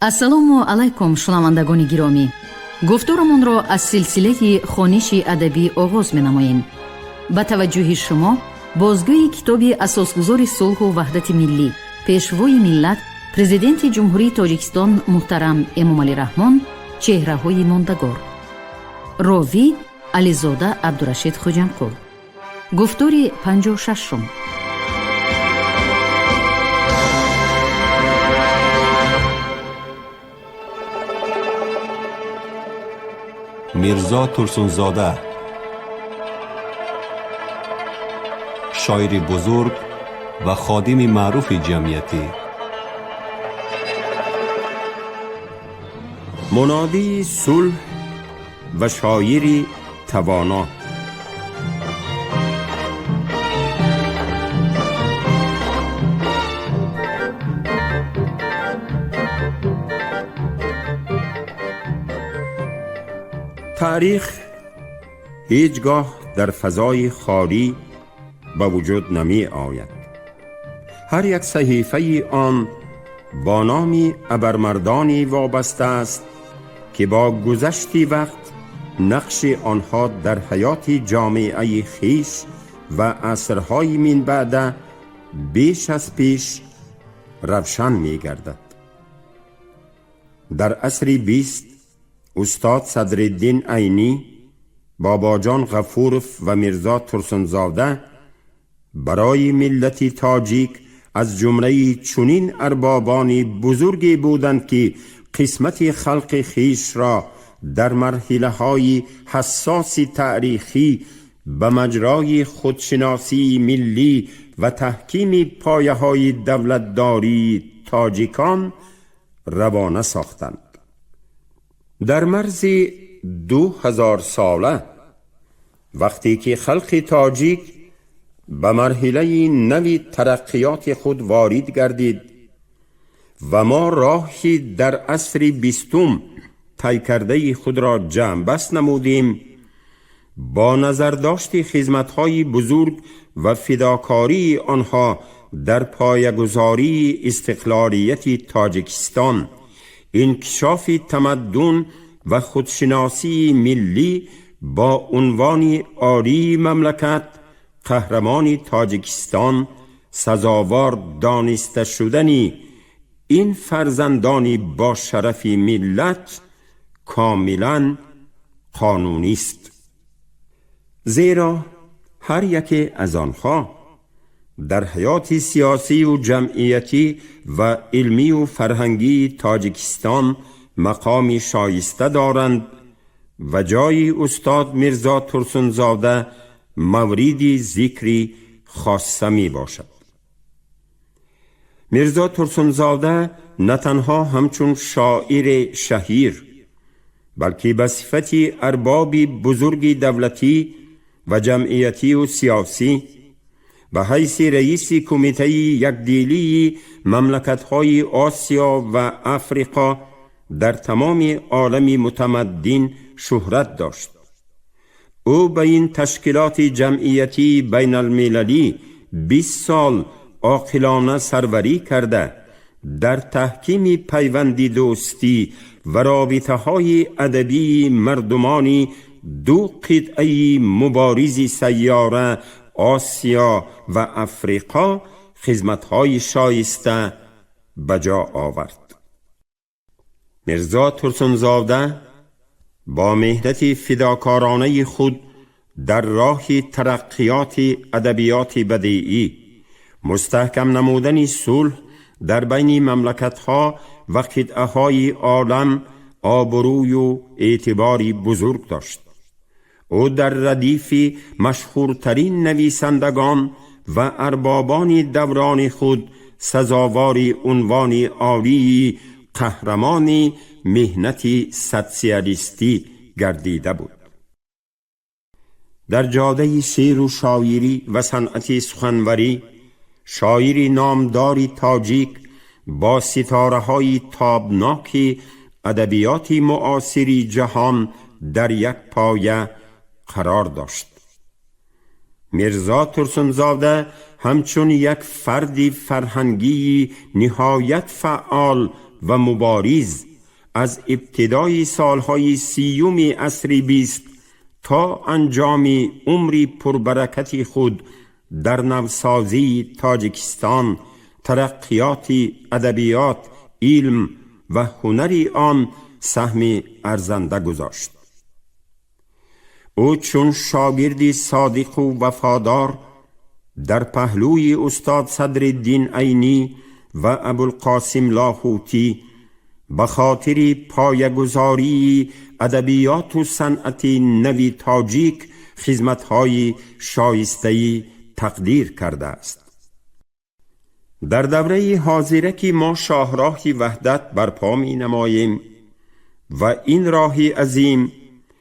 ассалому алайкум шунавандагони гиромӣ, гуфторамонро аз силсилаи хониши адабӣ оғоз менамоем. ба таваҷҷӯҳи шумо бозгӯи китоби асосгузори сулҳу ваҳдати миллӣ, пешвои миллат, президенти ҷумҳурии Тоҷикистон муҳтарам Эмомалӣ Раҳмон, чеҳраҳои мондагор. ровӣ Ализода Абдурашид Хуҷандқул. гуфтори 56. میرزا ترسونزاده، شاعر بزرگ و خادم معروف جمعیتی. منادی صلح و شاعری توانا. تاریخ هیچگاه در فضای خالی به وجود نمی آید. هر یک صحیفه آن با نام ابرمردانی وابسته است که با گذشت وقت نقش آنها در حیات جامعه خیش و عصرهای من بعد بیش از پیش روشن می گردد. در عصر 20 استاد صدرالدین عینی، باباجان غفورف و میرزا ترسونزاده برای ملت تاجیک از جمله چنین اربابان بزرگی بودند که قسمت خلق خیش را در مرحله های حساس تاریخی به مجرای خودشناسی ملی و تحکیم پایه های دولتداری تاجیکان روانه ساختند. در مرز 2000 ساله وقتی که خلق تاجیک به مرحله نوی ترقیات خود وارد گردید و ما راهی در عصر 20 طی کرده خود را جمع بست نمودیم، با نظر داشت خدمت‌های بزرگ و فداکاری آنها در پایه‌گذاری استقلالیت تاجیکستان، انکشاف تمدن و خودشناسی ملی با عنوان عالی مملکت، قهرمان تاجیکستان، سزاوار دانسته شدنی این فرزندانی با شرف ملت کاملا قانونی است. زیرا هر یک از آنها در حیات سیاسی و جمعیتی و علمی و فرهنگی تاجیکستان مقام شایسته دارند و جای استاد میرزا ترسونزاده موردی ذکری خاصه می باشد. میرزا ترسونزاده نه تنها همچون شاعر شهیر، بلکه به صفت ارباب بزرگ دولتی و جمعیتی و سیاسی به حیث رئیس کمیته یکدلی مملکت‌های آسیا و افریقا در تمام عالم متمدن شهرت داشت. او به این تشکیلات جمعیتی بین المللی 20 سال عاقلانه سروری کرده، در تحکیم پیوندی دوستی و رابطه های ادبی مردمان دو قطعه مبارز سیاره آسیا و افریقا خدمت‌های شایسته بجا آورد. میرزا ترسونزاده با مهنت فداکارانه خود در راه ترقیات ادبیات بدیعی، مستحکم نمودن صلح در بین مملکت‌ها و قطعه‌های عالم آبروی و اعتباری بزرگ داشت. او در ردیف مشهورترین نویسندگان و اربابان دوران خود سزاوار عنوان عالی قهرمان مهنت سوسیالیستی گردیده بود. در جاده شعر و شاعری و صنعت سخنوری، شاعری نامدار تاجیک با ستاره‌های تابناک ادبیات معاصر جهان در یک پایه قرار داشت. میرزا ترسونزاده همچون یک فرد فرهنگی نهایت فعال و مبارز از ابتدای سالهای 30 عصر 20 تا انجام عمری پربرکتی خود در نوسازی تاجیکستان، ترقیات ادبیات، علم و هنری آن سهم ارزنده گذاشت. او چون شاگردی صادق و وفادار در پهلوی استاد صدرالدین عینی و ابوالقاسم لاهوتی به خاطر پایه‌گذاری ادبیات و صنعت نوی تاجیک خدمت‌های شایسته‌ای تقدیر کرده است. در دوره حاضره که ما شاهراه وحدت برپا می نماییم و این راه عظیم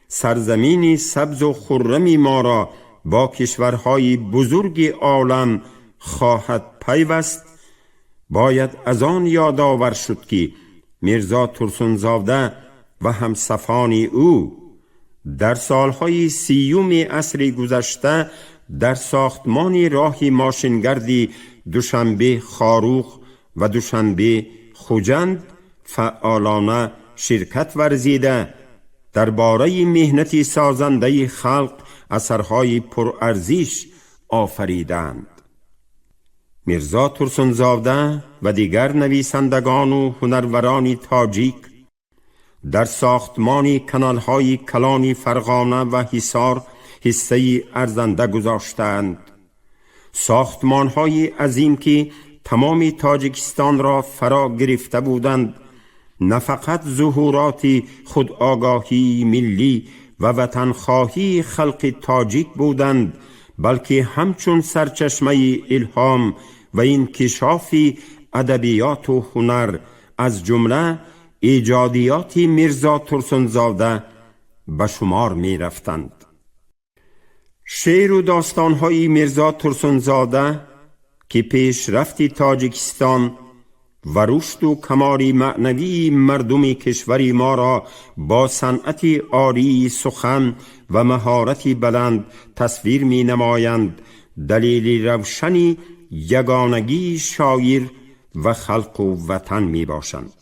سرزمین سبز و خرم ما را با کشورهای بزرگ عالم خواهد پیوست، باید از آن یادآور شد که میرزا ترسنزاده و همصفان او در سالهای 30 عصر گذشته در ساختمان راه ماشینگردی دوشنبه خاروخ و دوشنبه خوجند فعالانه شرکت ورزیده درباره مهنت سازنده خلق اثرهای پرارزش آفریدند. میرزا ترسنزاده و دیگر نویسندگان و هنروران تاجیک در ساختمان کانال‌های کلان فرغانه و حصار حصه‌ای ارزنده گذاشتند. ساختمان‌های عظیم که تمام تاجیکستان را فرا گرفته بودند، نه فقط ظهورات خودآگاهی ملی و وطنخواهی خلق تاجیک بودند، بلکه همچون سرچشمه الهام و انکشاف ادبیات و هنر از جمله ایجادیات میرزا ترسنزاده به شمار می رفتند. شعر و داستان‌های میرزا ترسنزاده که پیشرفت تاجیکستان و رشد و کمال معنوی مردم کشور ما را با صنعت عالی سخن و مهارت بلند تصویر می نمایند، دلیل روشنی یگانگی شاعر و خلق و وطن می باشند.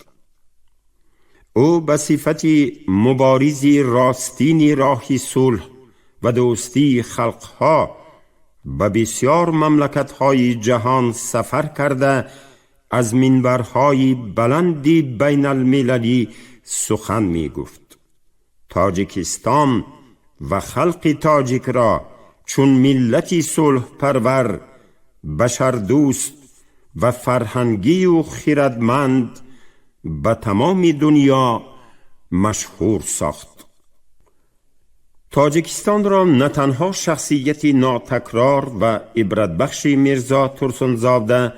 او به صفت مبارزی راستین راه صلح و دوستی خلقها به بسیار مملکت‌های جهان سفر کرده از منبرهای بلندی بین المللی سخن می گفت. تاجیکستان و خلق تاجیک را چون ملتی صلح پرور، بشر دوست و فرهنگی و خردمند به تمام دنیا مشهور ساخت. تاجیکستان را نه تنها شخصیت ناتکرار و عبرت بخش میرزا ترسنزاده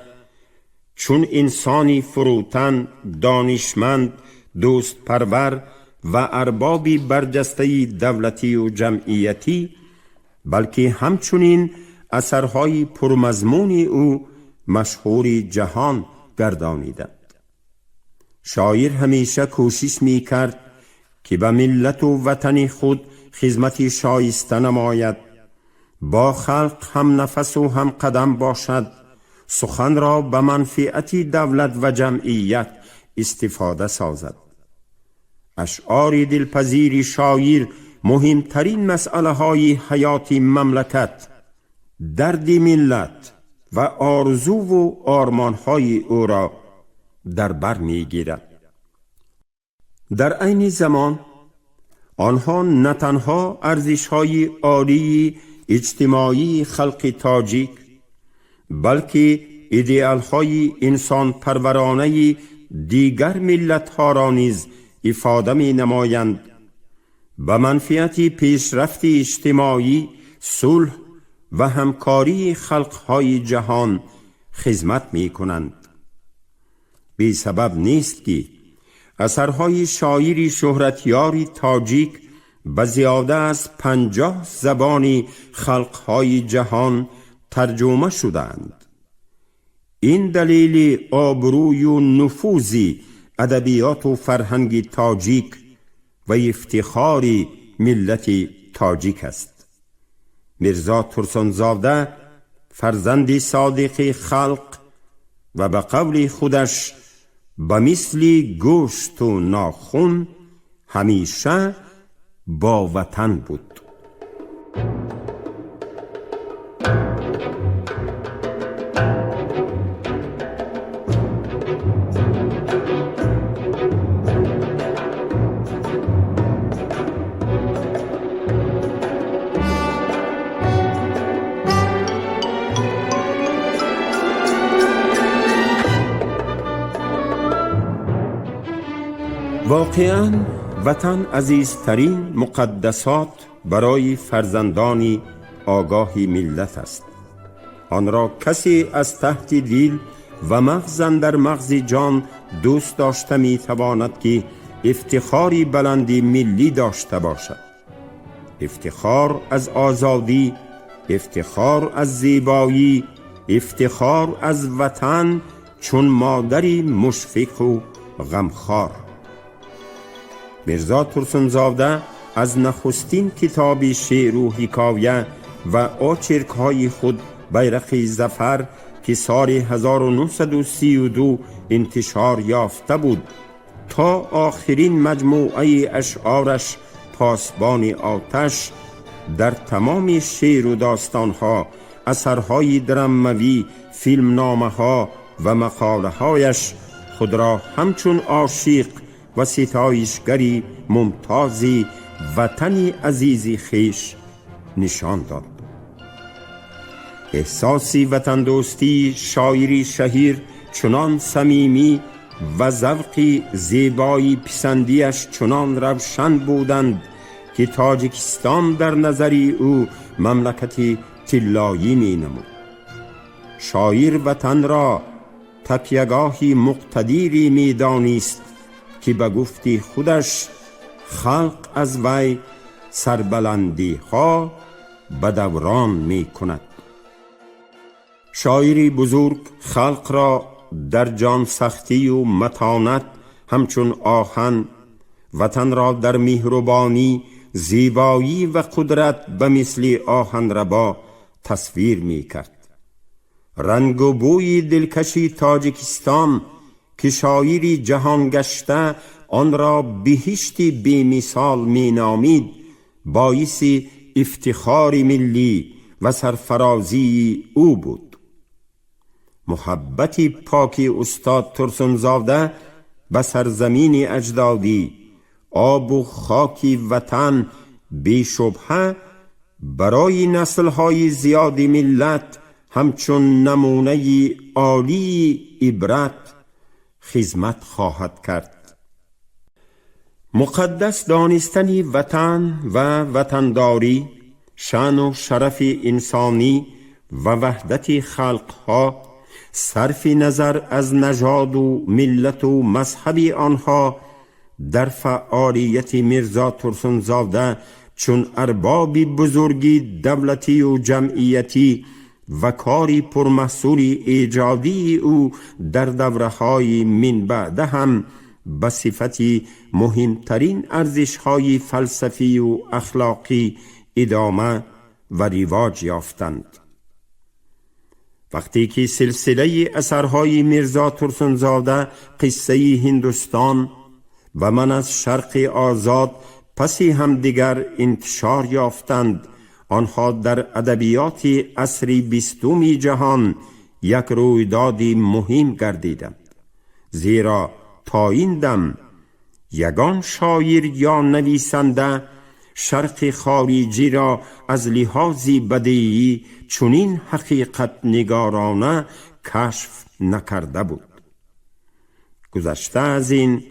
چون انسانی فروتن، دانشمند، دوست پرور و اربابی برجسته دولتی و جمعیتی، بلکه همچنین اثرهای پرمضمون او مشهور جهان گردانیدند. شاعر همیشه کوشش می کرد که به ملت و وطن خود خدمت شایسته نماید، با خلق هم نفس و هم قدم باشد، سخن را به منفعت دولت و جمعیت استفاده سازد. اشعار دلپذیر شاعر مهمترین مسئله های حیات مملکت، درد ملت و آرزو و آرمان های او را در بر می گیرد. در عین زمان آنها نه تنها ارزش های عالی اجتماعی خلق تاجیک، بلکه ایدئال های انسان پرورانه دیگر ملت ها را نیز افاده می نمایند، به منفعت پیشرفت اجتماعی، صلح و همکاری خلق های جهان خدمت می کنند. بی سبب نیست که اثرهای شاعری شهرتیار تاجیک به زیاده از 50 زبان خلقهای جهان ترجمه شدند. این دلیل آبروی و نفوذ ادبیات و فرهنگ تاجیک و افتخار ملت تاجیک است. میرزا ترسنزاده فرزند صادق خلق و به قول خودش به مثل گوشت و ناخن همیشه با وطن بود. واقعاً وطن عزیزترین مقدسات برای فرزندان آگاه ملت است. آن را کسی از تحت دل و مغز در مغز جان دوست داشته می تواند که افتخاری بلندی ملی داشته باشد. افتخار از آزادی، افتخار از زیبایی، افتخار از وطن چون مادری مشفق و غمخوار. میرزا ترسنزاده از نخستین کتاب شعر و حکایه و آچرک‌های خود بیرق ظفر که سال 1932 انتشار یافته بود تا آخرین مجموعه اشعارش پاسبان آتش در تمام شعر و داستانها، اثرهای دراموی، فیلمنامه‌ها و مقاله‌هایش خود را همچون عاشق و ستایشگری ممتازی وطنی عزیزی خیش نشان داد. احساسی وطن دوستی شاعری شهیر چنان صمیمی و ذوقی زیبایی پسندیش چنان روشن بودند که تاجیکستان در نظری او مملکتی طلایی می نمود. شاعر وطن را تکیه‌گاهی مقتدری می دانست که به گفتی خودش خلق از وی سربلندی ها به دوران می کند. شاعری بزرگ خلق را در جان سختی و متانت همچون آهن، وطن را در مهربانی، زیبایی و قدرت به مثل آهن ربا تصویر می کرد. رنگ و بوی دلکشی تاجیکستان که شاعری جهان گشته آن را بهشتی بی مثال می نامید، باعث افتخار ملی و سرفرازی او بود. محبت پاکی استاد ترسنزاده به سرزمین اجدادی، آب و خاک وطن بی شبهه برای نسل‌های زیادی ملت همچون نمونه عالی عبرت خدمت خواهد کرد. مقدس دانستن وطن و وطنداری، شأن و شرف انسانی و وحدت خلقها، صرف نظر از نژاد و ملت و مذهب آنها، در فعالیت میرزا ترسنزاده چون ارباب بزرگی دولتی و جمعیتی و کاری پرمحصول ایجادی او در دوره‌های من بعد هم به صفتی مهمترین ارزش‌های فلسفی و اخلاقی ادامه و رواج یافتند. وقتی که سلسله اثرهای میرزا ترسنزاده، قصه هندوستان و من از شرق آزاد پسی هم دیگر انتشار یافتند، آنها در ادبیات عصر 20 جهان یک رویداد مهم گردیدند. زیرا تا این دم یگان شاعر یا نویسنده شرق خارجی را از لحاظ بدیعی چنین حقیقت نگارانه کشف نکرده بود. گذشته از این،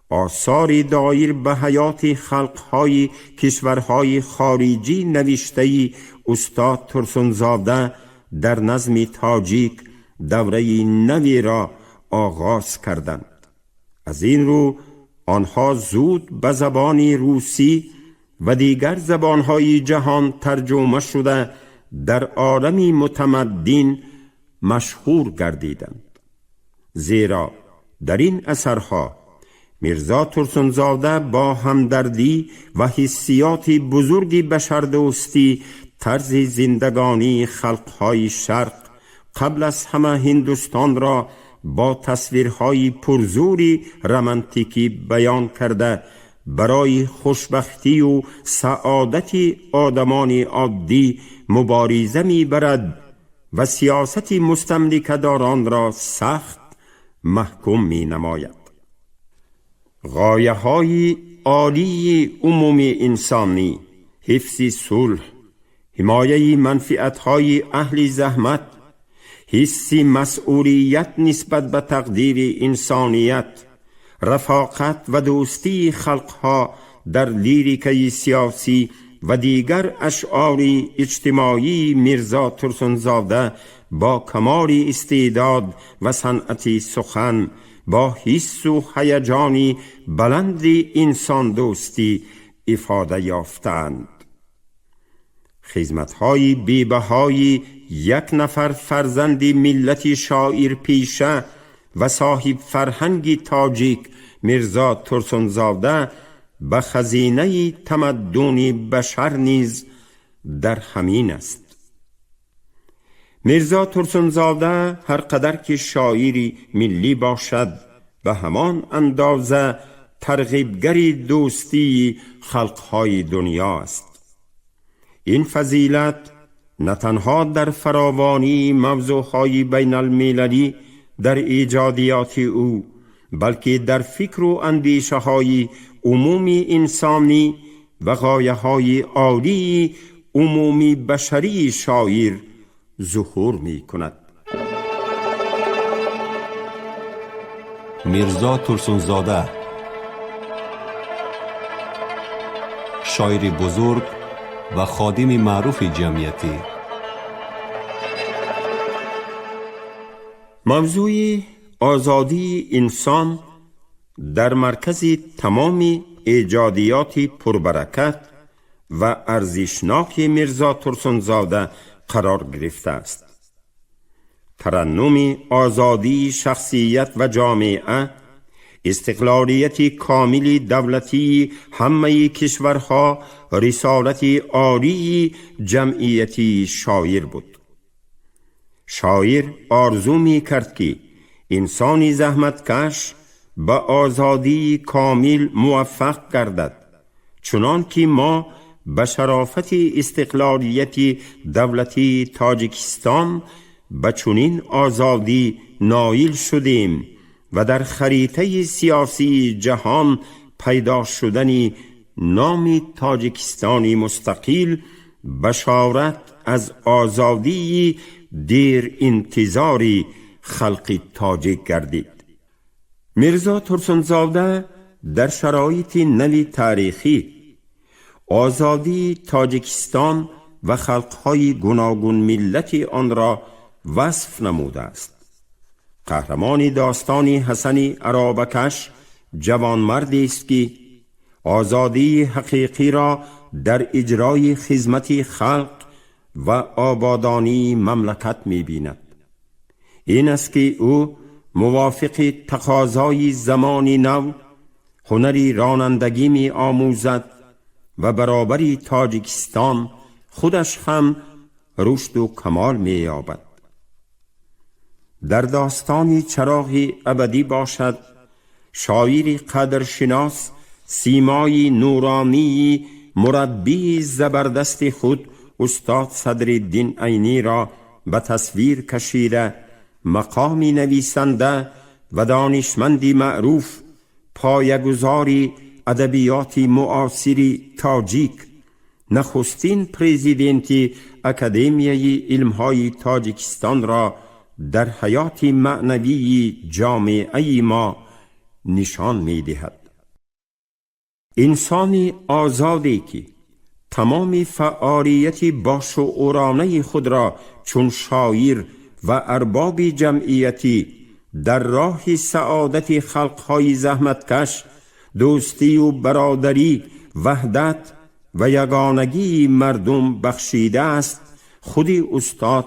آثار دایر به حیات خلقهای کشورهای خارجی نوشته استاد ترسنزاده در نظم تاجیک دوره نوی را آغاز کردند. از این رو آنها زود به زبان روسی و دیگر زبانهای جهان ترجمه شده در عالمی متمدن مشهور گردیدند. زیرا در این اثرها میرزا ترسنزاده با همدردی و حسیات بزرگی بشردوستی طرز زندگانی خلقهای شرق قبل از همه هندوستان را با تصویرهای پرزوری رمانتیکی بیان کرده برای خوشبختی و سعادت آدمان عادی مبارزه می‌برد و سیاست مستملکه‌داران را سخت محکوم می‌نماید. غایه‌های عالی عمومی انسانی، حفظ صلح، حمایه منفعت‌های اهل زحمت، حس مسئولیت نسبت به تقدیر انسانیت، رفاقت و دوستی خلقها در لیریکه سیاسی و دیگر اشعار اجتماعی میرزا ترسنزاده با کمال استعداد و صنعت سخن، با حس و هیجانی بلند انسان دوستی افاده یافتند. خدمت‌های بی‌بهای یک نفر فرزند ملت شاعر پیشه و صاحب فرهنگ تاجیک میرزا ترسنزاده به خزینه تمدن بشر نیز در همین است. میرزا ترسنزاده هر قدر که شاعری ملی باشد به همان اندازه ترغیبگر دوستی خلقهای دنیا است. این فضیلت نه تنها در فراوانی موضوعهای بین المللی در ایجادیات او، بلکه در فکر و اندیشه های عمومی انسانی و غایه های عالی عمومی بشری شاعر ظهور می کند. میرزا ترسنزاده، شاعر بزرگ و خادم معروف جمعیتی. موضوع آزادی انسان در مرکز تمام ایجادیات پربرکت و ارزشناک میرزا ترسنزاده قرار گرفته است. ترنم آزادی شخصیت و جامعه، استقلالیت کامل دولتی همه کشورها رسالت عالی جمعیتی شاعر بود. شاعر آرزو می کرد که انسانی زحمتکش به آزادی کامل موفق گردد، چنان که ما به شرافت استقلالیت دولتی تاجیکستان به چنین آزادی نائل شدیم و در خریطه سیاسی جهان پیدا شدن نام تاجیکستانی مستقل بشارت از آزادی دیر انتظاری خلق تاجیک گردید. میرزا ترسنزاده در شرایط نوی تاریخی آزادی تاجیکستان و خلقهای گوناگون ملت آن را وصف نموده است. قهرمان داستان حسن عرابکش جوانمردی است که آزادی حقیقی را در اجرای خدمت خلق و آبادانی مملکت می بیند. این است که او موافق تقاضای زمان نو هنری رانندگی می آموزد و برابری تاجیکستان خودش هم رشد و کمال می یابد. در داستان چراغ ابدی باشد، شاعر قدرشناس سیمای نورانی مربی زبردست خود استاد صدرالدین عینی را به تصویر کشیده مقامی نویسنده و دانشمندی معروف پایه‌گذاری ادبیات معاصری تاجیک، نخستین پرزیدنت اکادمیای علمهای تاجیکستان را در حیات معنوی جامعه ما نشان می دهد. انسانی آزادی که تمام فعالیت باشعورانه خود را چون شاعر و ارباب جمعیتی در راه سعادت خلقهای زحمتکش، دوستی و برادری، وحدت و یگانگی مردم بخشیده است، خود استاد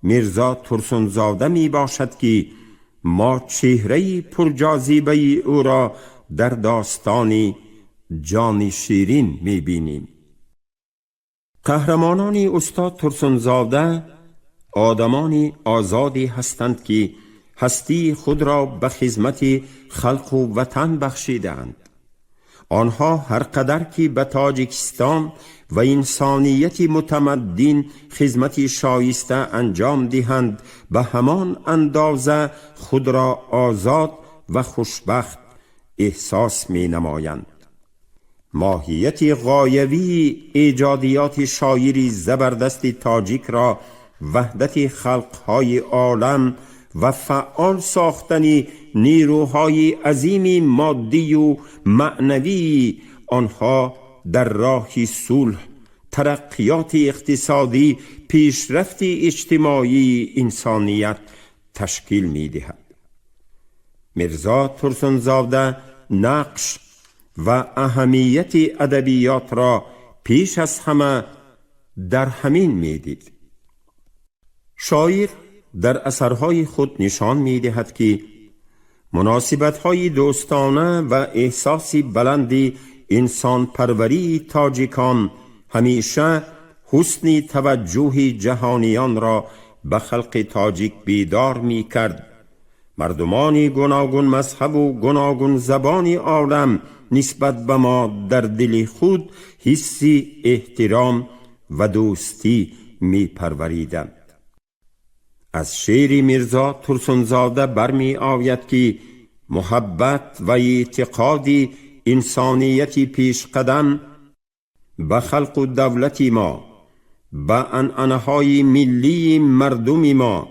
میرزا ترسنزاده می باشد که ما چهره پرجاذبه او را در داستان جان شیرین می بینیم. قهرمانان استاد ترسنزاده آدمان آزادی هستند که هستی خود را به خدمت خلق و وطن بخشیدند. آنها هر قدر که به تاجیکستان و انسانیت متمدن خدمت شایسته انجام دهند، به همان اندازه خود را آزاد و خوشبخت احساس می نمایند. ماهیت غایوی ایجادیات شاعری زبردست تاجیک را وحدت خلقهای عالم و فعال ساختن نیروهای عظیم مادی و معنوی آنها در راه صلح، ترقیات اقتصادی، پیشرفت اجتماعی انسانیت تشکیل می دهد. میرزا ترسنزاده نقش و اهمیت ادبیات را پیش از همه در همین می دید. شاعر در اثرهای خود نشان می دهد که مناسبت‌های دوستانه و احساسی بلند انسان پروری تاجیکان همیشه حسن توجه جهانیان را به خلق تاجیک بیدار می کرد. مردمان گوناگون مذهب و گوناگون زبان عالم نسبت به ما در دل خود حسی احترام و دوستی می پروریدند. از شعر میرزا ترسنزاده برمی آید که محبت و اعتقاد انسانیت پیش قدم به خلق و دولت ما، به عنعنه‌های ملی مردم ما،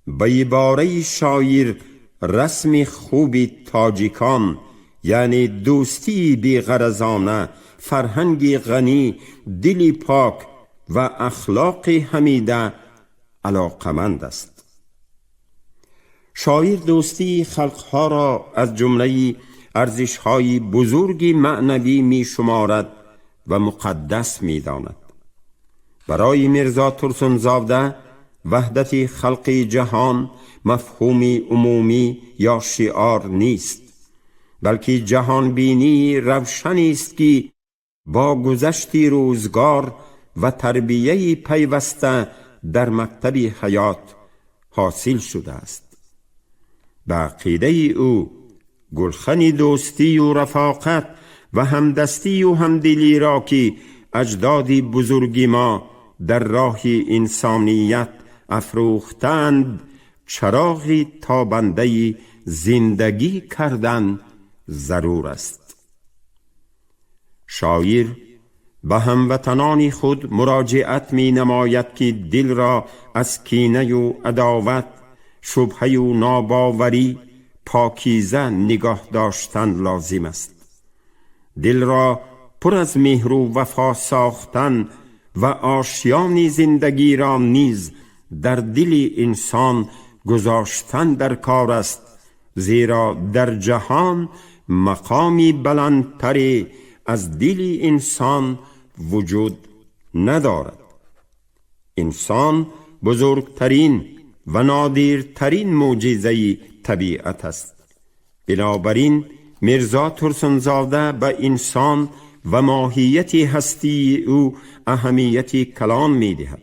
به عباره شاعر رسم خوب تاجیکان، یعنی دوستی بی‌غرضانه، فرهنگ غنی، دل پاک و اخلاق حمیده علاقمند است. شاعر دوستی خلقها را از جمله ارزش‌های بزرگ معنوی می شمارد و مقدس می داند. برای میرزا ترسنزاده وحدت خلق جهان مفهومی عمومی یا شعار نیست، بلکه جهان بینی روشنی است که با گذشت روزگار و تربیه پیوسته در مکتب حیات حاصل شده است. به عقیده او گلخن دوستی و رفاقت و همدستی و همدلی را که اجداد بزرگ ما در راه انسانیت افروختند، چراغ تابنده زندگی کردن ضرور است. شاعر به هموطنان خود مراجعت می نماید که دل را از کینه و عداوت، شبهه و ناباوری پاکیزه نگاه داشتن لازم است. دل را پر از مهر و وفا ساختن و آشیان زندگی را نیز در دل انسان گذاشتن در کار است، زیرا در جهان مقامی بلندتر از دل انسان وجود ندارد. انسان بزرگترین و نادرترین معجزه طبیعت است. بنابراین میرزا ترسنزاده به انسان و ماهیت هستی او اهمیت کلان می دهد.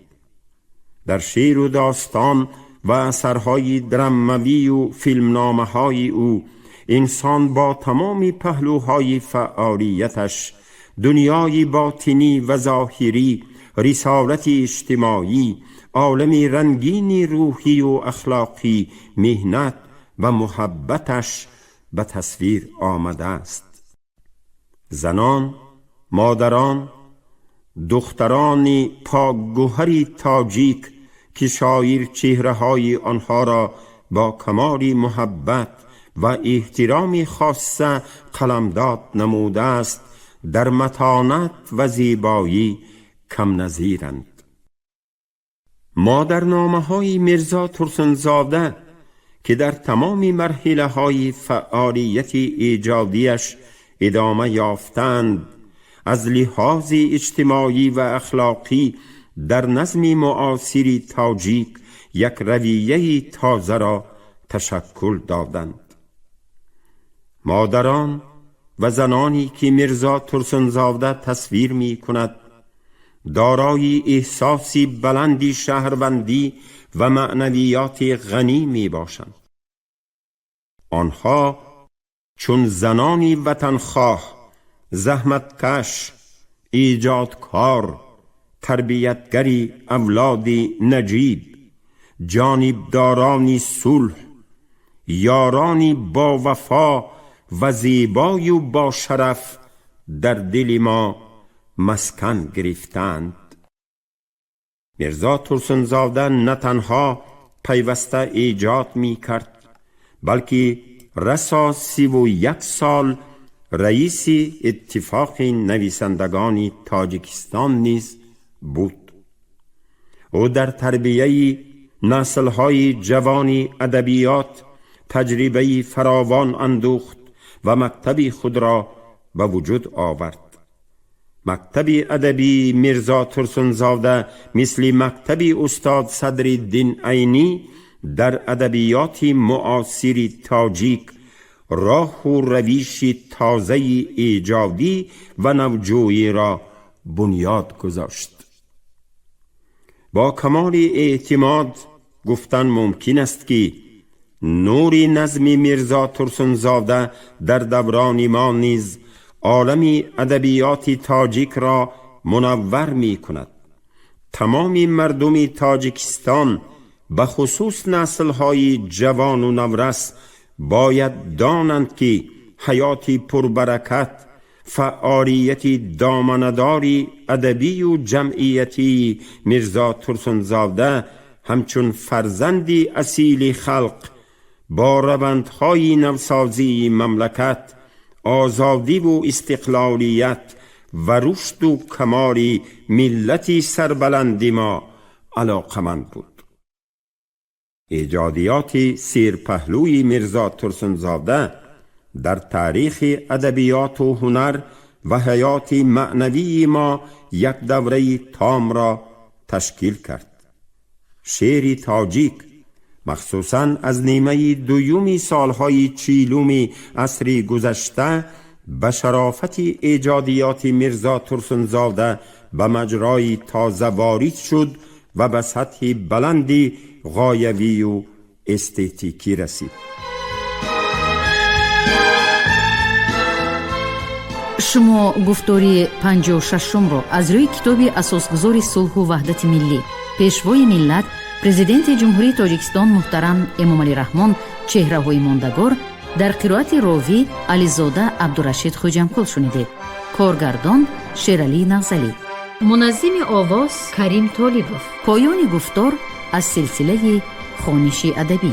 در شعر و داستان و اثرهای دراموی و فیلمنامه‌های او انسان با تمام پهلوهای فعالیتش، دنیای باطنی و ظاهری، رسالت اجتماعی، عالم رنگین روحی و اخلاقی، مهنت و محبتش به تصویر آمده است. زنان، مادران، دختران پاکگوهر تاجیک که شاعر چهره‌های آنها را با کمال محبت و احترام خاصه قلمداد نموده است، در متانت و زیبایی کم نظیرند. مادرنامه‌های میرزا ترسنزاده که در تمام مرحله‌های فعالیت ایجادیش ادامه یافتند، از لحاظ اجتماعی و اخلاقی در نظم معاصر تاجیک یک رویه تازه را تشکل دادند. مادران و زنانی که میرزا ترسنزاده تصویر می کند، دارای احساسی بلندی شهروندی و معنویات غنی می باشند. آنها چون زنانی وطنخواه، زحمتکش، ایجادکار، تربیتگری اولادی نجیب، جانبدارانی صلح، یارانی با وفا و زیبای و با شرف در دل ما مسکن گرفتند. میرزا ترسنزاده نه تنها پیوسته ایجاد می کرد، بلکه رسا 31 سال رئیس اتفاق نویسندگان تاجیکستان نیز بود. او در تربیه نسل‌های جوان ادبیات تجربه فراوان اندوخت و مکتب خود را به وجود آورد. مکتب ادبی میرزا ترسنزاده مثل مکتب استاد صدرالدین عینی در ادبیات معاصر تاجیک راه و روش تازه ایجادی و نوجویی را بنیاد گذاشت. با کمال اعتماد گفتن ممکن است که نور نظم میرزا ترسنزاده در دوران ما نیز عالم ادبیات تاجیک را منور می کند. تمام مردم تاجیکستان به خصوص نسل‌های جوان و نورس باید دانند که حیات پربرکت، فعالیت دامنداری ادبی و جمعیتی میرزا ترسنزاده همچون فرزندی اصیل خلق با روندهای نوسازی مملکت، آزادی و استقلالیت و رشد و کمال ملت سربلند ما علاقمند بود. ایجادیات سیرپهلوی میرزا ترسنزاده در تاریخ ادبیات و هنر و حیات معنوی ما یک دوره تام را تشکیل کرد. شعر تاجیک مخصوصاً از نیمه دوم سالهای 40 عصر گذشته به شرافت ایجادیات میرزا ترسنزاده به مجرای تازه وارد شد و به سطح بلندی غایوی و استتیکی رسید. شما گفتاری 56 رو از روی کتاب اساسگذار صلح و وحدت ملی، پیشوای ملت، پرزیدنت جمهوری تاجیکستان محترم امامعلی رحمان چهره‌های ماندگار در قرائت راوی علیزاده عبدالرشید خوجمکل شنیدید. کارگردان شیرعلی نغزلی، منظم آواز کریم طالبوف. پایان گفتار از سلسله خوانش ادبی.